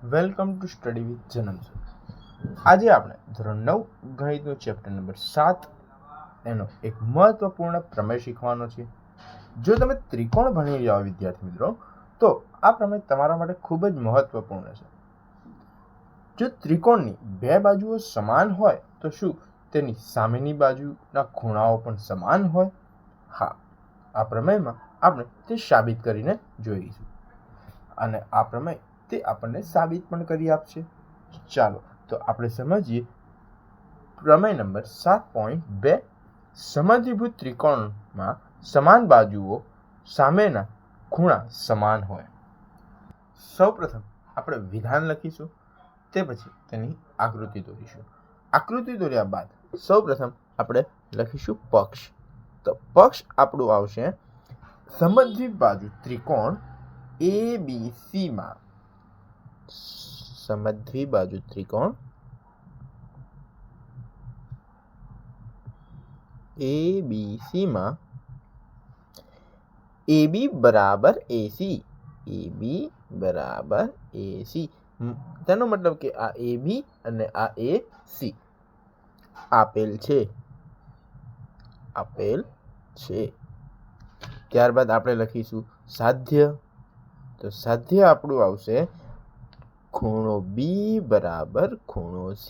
Welcome to study with જનમ sir. આજે આપણે ધોરણ 9 ગણિતનું ચેપ્ટર નંબર 7 એનો એક મહત્વપૂર્ણ પ્રમેય શીખવાનો છે। જો તમે ત્રિકોણ ભણી જાઓ વિદ્યાર્થી મિત્રો, તો આ પ્રમેય તમારા માટે ખૂબ જ મહત્વપૂર્ણ છે। જો ત્રિકોણની બે બાજુઓ સમાન હોય તો શું તેની સામેની બાજુના ખૂણાઓ પણ સમાન હોય? હા, આ પ્રમેયમાં આપણે તે સાબિત કરીને જોઈશું અને આ પ્રમેય તે આપણને સાબિત પણ કરી આપશે। ચાલો તો આપણે સમજીએ પ્રમેય નંબર 7.2 સમદ્વિભુજ ત્રિકોણમાં સમાન બાજુઓ સામેના ખૂણા સમાન હોય। સૌપ્રથમ આપણે વિધાન લખીશું, તે પછી તેની આકૃતિ દોરીશું। આકૃતિ દોર્યા બાદ સૌપ્રથમ આપણે લખીશું પક્ષ। તો પક્ષ આપણું આવશે સમદ્વિબાજુ ત્રિકોણ ABC માં સમદ્વિબાજુ ત્રિકોણ ABC માં AB બરાબર AC, AB બરાબર AC, તેનો મતલબ કે આ AB અને આ AC આપેલ છે। ત્યારબાદ આપણે લખીશું સાધ્ય। તો સાધ્ય આપણું આવશે ખૂણો B બરાબર ખૂણો C,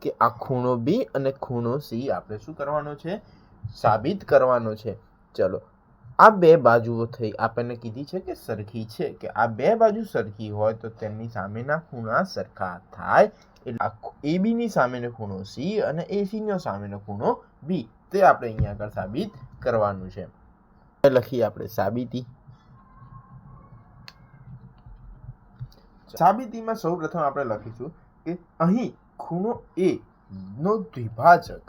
કે આ ખૂણો B અને ખૂણો C આપણે શું કરવાનો છે? સાબિત કરવાનો છે। ચલો, આ બે બાજુઓ થઈ આપણને કીધી છે કે સરખી છે, કે આ બે બાજુ સરખી હોય તો તેમની સામેના ખૂણા સરખા થાય। એટલે AB ની સામેનો ખૂણો C અને AC નો સામેનો ખૂણો B, તે આપણે અહીંયા આગળ સાબિત કરવાનું છે। લખીએ આપણે સાબિતી। સાબિતીમાં સૌપ્રથમ આપણે લખીશું કે અહીં ખૂણો A નો દ્વિભાજક,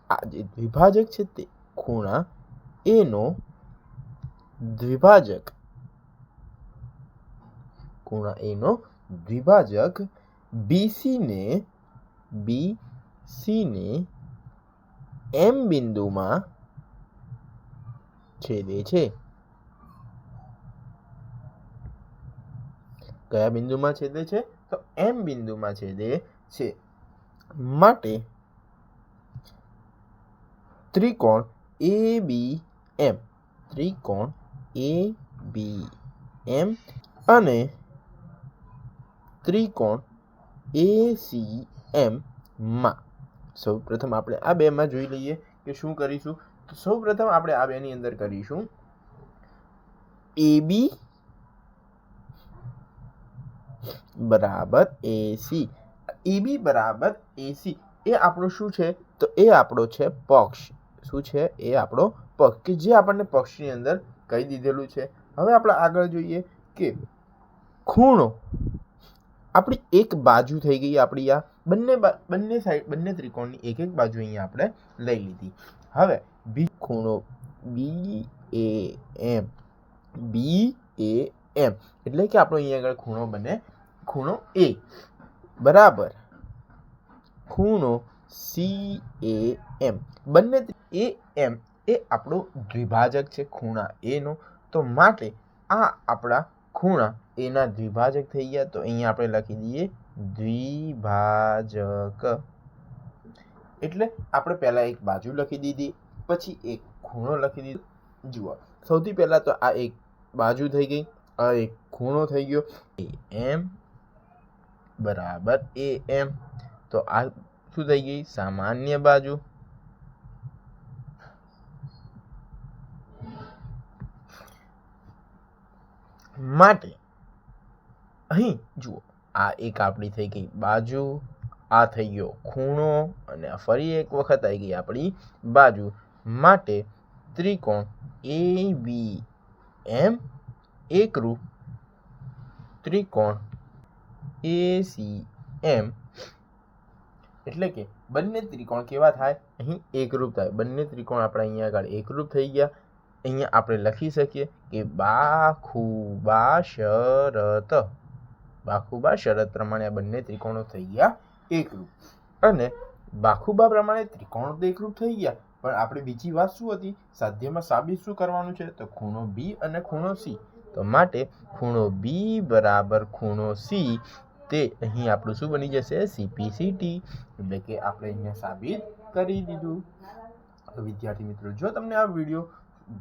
આ જે દ્વિભાજક છે તે ખૂણા A નો દ્વિભાજક, ખૂણા A નો દ્વિભાજક BC ને M બિંદુમાં છેદે છે। કયા બિંદુમાં છેદે છે? તો M બિંદુમાં છેદે છે। માટે ત્રિકોણ ABM, ત્રિકોણ ABM અને ત્રિકોણ ACM માં સૌપ્રથમ આપણે આ બે માં જોઈ લઈએ કે શું કરીશું। તો સૌપ્રથમ આપણે આ બેની અંદર કરીશું AB બરાબર AC। AB બરાબર AC એ આપણું શું છે? તો એ આપણો છે પક્ષ। શું છે? એ આપણો પક્ષ, કે જે આપણને પક્ષની અંદર કહી દીધેલું છે। હવે આપણે આગળ જોઈએ કે ખૂણો આપણી એક બાજુ થઈ ગઈ, આપણી આ બંને સાઈડ બંને ત્રિકોણની એક એક બાજુ અહીંયા આપણે લઈ લીધી। હવે ખૂણો BAM એટલે કે આપણો અહીંયા આગળ ખૂણો બને ખૂણો A બરાબર ખૂણો CAM, બંને AM એ આપણો દ્વિભાજક છે ખૂણા A નો। તો માટે આ આપણા ખૂણા A ના દ્વિભાજક થઈ ગયા। તો અહીંયા આપણે લખી દઈએ દ્વિભાજક, એટલે આપણે પહેલા એક બાજુ લખી દીધી, પછી એક ખૂણો લખી દીધો। જુઓ, સૌથી પહેલા તો આ એક બાજુ થઈ ગઈ, આ એક ખૂણો થઈ ગયો AM બરાબર AM। તો આ શું થઈ ગઈ? સામાન્ય બાજુ। માટે અહીં જુઓ, આ એક આપણી થઈ ગઈ બાજુ, આ થઈ ગયો ખૂણો અને ફરી એક વખત આવી ગઈ આપણી બાજુ। માટે ત્રિકોણ ABM એકરૂપ ત્રિકોણ ACM, એટલે કે બંને ત્રિકોણ કેવા થાય? અહીં એકરૂપ થાય। બંને ત્રિકોણ આપણે અહીંયા આગળ એકરૂપ થઈ ગયા। અહીંયા આપણે લખી શકીએ કે બાખુબા શરત પ્રમાણે આ બંને ત્રિકોણો થઈ ગયા એકરૂપ। અને બાખુબા પ્રમાણે ત્રિકોણો તો એકરૂપ થઈ ગયા, પણ આપણે બીજી વાત શું હતી? સાધ્યમાં સાબિત શું કરવાનું છે? તો ખૂણો B અને ખૂણો C। તો માટે ખૂણો B બરાબર ખૂણો C તે અહીં આપણું શું બની જશે? CPCT. એટલે કે આપણે અહીંયા સાબિત કરી દીધું. તો વિદ્યાર્થી મિત્રો, જો તમને આ વિડીયો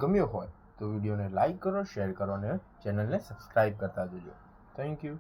ગમ્યો હોય તો વિડીયોને લાઈક કરો, શેર કરો અને ચેનલને સબસ્ક્રાઈબ કરતા જજો. Thank you.